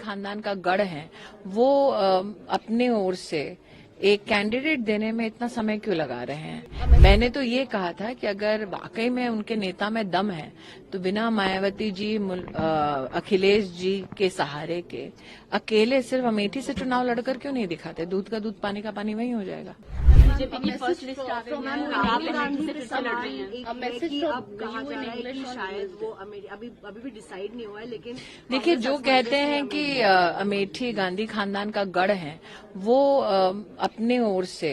खानदान का गढ़ है वो अपने ओर से एक कैंडिडेट देने में इतना समय क्यों लगा रहे हैं। मैंने तो ये कहा था कि अगर वाकई में उनके नेता में दम है तो बिना मायावती जी अखिलेश जी के सहारे के अकेले सिर्फ अमेठी से चुनाव लड़कर क्यों नहीं दिखाते। दूध का दूध पानी का पानी वही हो जाएगा। बीजेपी की फर्स्ट लिस्ट आ गई है और आप अमेठी से फिर से लड़ रही हैं। मैसेज अब कहा जा रहा है कि शायद वो अभी भी डिसाइड नहीं हुआ है, लेकिन देखिए जो कहते हैं कि अमेठी गांधी खानदान का गढ़ है वो अपने ओर से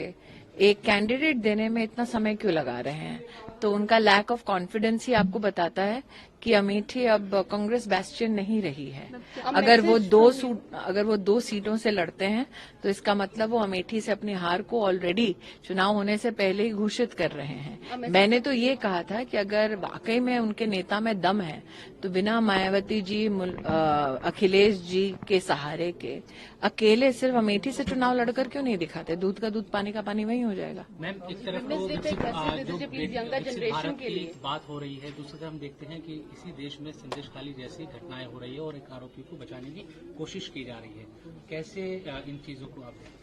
एक कैंडिडेट देने में इतना समय क्यों लगा रहे हैं। तो उनका लैक ऑफ कॉन्फिडेंस ही आपको बताता है कि अमेठी अब कांग्रेस बैस्टियन नहीं रही है। अगर वो दो सीटों से लड़ते हैं तो इसका मतलब वो अमेठी से अपनी हार को ऑलरेडी चुनाव होने से पहले ही घोषित कर रहे हैं। मैंने तो ये कहा था कि अगर वाकई में उनके नेता में दम है तो बिना मायावती जी अखिलेश जी के सहारे के अकेले सिर्फ अमेठी से चुनाव लड़कर क्यों नहीं दिखाते। दूध का दूध पानी का पानी वही हो जाएगा। मैम एक तरफ जनरेशन के लिए बात हो रही है, दूसरी तरफ हम देखते हैं कि इसी देश में संदेश खाली जैसी घटनाएं हो रही है और एक आरोपी को बचाने की कोशिश की जा रही है। कैसे इन चीजों को आप देखते हैं?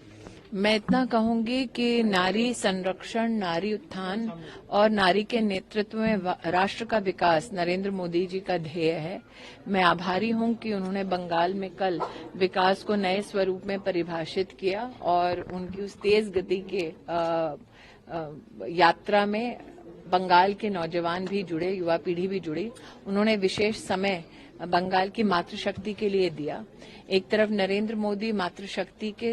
मैं इतना कहूंगी कि नारी संरक्षण, नारी उत्थान और नारी के नेतृत्व में राष्ट्र का विकास नरेंद्र मोदी जी का ध्येय है। मैं आभारी हूं कि उन्होंने बंगाल में कल विकास को नए स्वरूप में परिभाषित किया और उनकी उस तेज गति के यात्रा में बंगाल के नौजवान भी जुड़े, युवा पीढ़ी भी जुड़ी। उन्होंने विशेष समय बंगाल की मातृशक्ति के लिए दिया। एक तरफ नरेंद्र मोदी मातृशक्ति के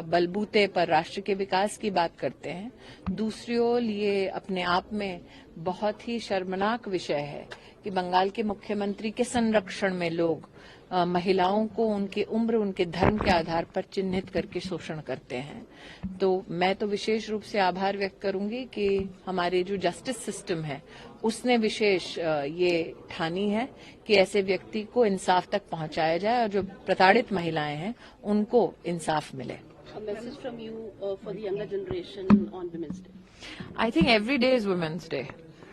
बलबूते पर राष्ट्र के विकास की बात करते हैं, दूसरी ओर ये अपने आप में बहुत ही शर्मनाक विषय है कि बंगाल के मुख्यमंत्री के संरक्षण में लोग महिलाओं को उनकी उम्र, उनके धर्म के आधार पर चिन्हित करके शोषण करते हैं। तो मैं तो विशेष रूप से आभार व्यक्त करूंगी कि हमारे जो जस्टिस सिस्टम है उसने विशेष ये ठानी है कि ऐसे व्यक्ति को इंसाफ तक पहुंचाया जाए और जो प्रताड़ित महिलाएं हैं उनको इंसाफ मिले। A message from you for the younger generation on Women's Day. I think every day is Women's Day.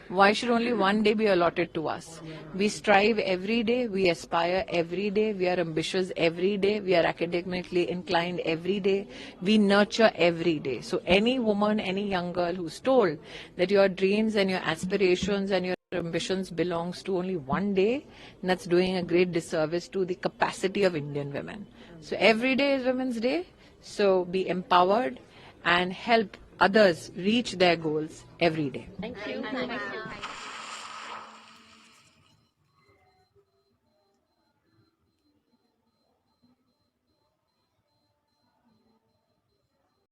Why should only one day be allotted to us? We strive every day, we aspire every day, we are ambitious every day, we are academically inclined every day, we nurture every day. So any woman, any young girl who's told that your dreams and your aspirations and your ambitions belongs to only one day, that's doing a great disservice to the capacity of Indian women. So every day is Women's Day, so be empowered and help others reach their goals every day. Thank you.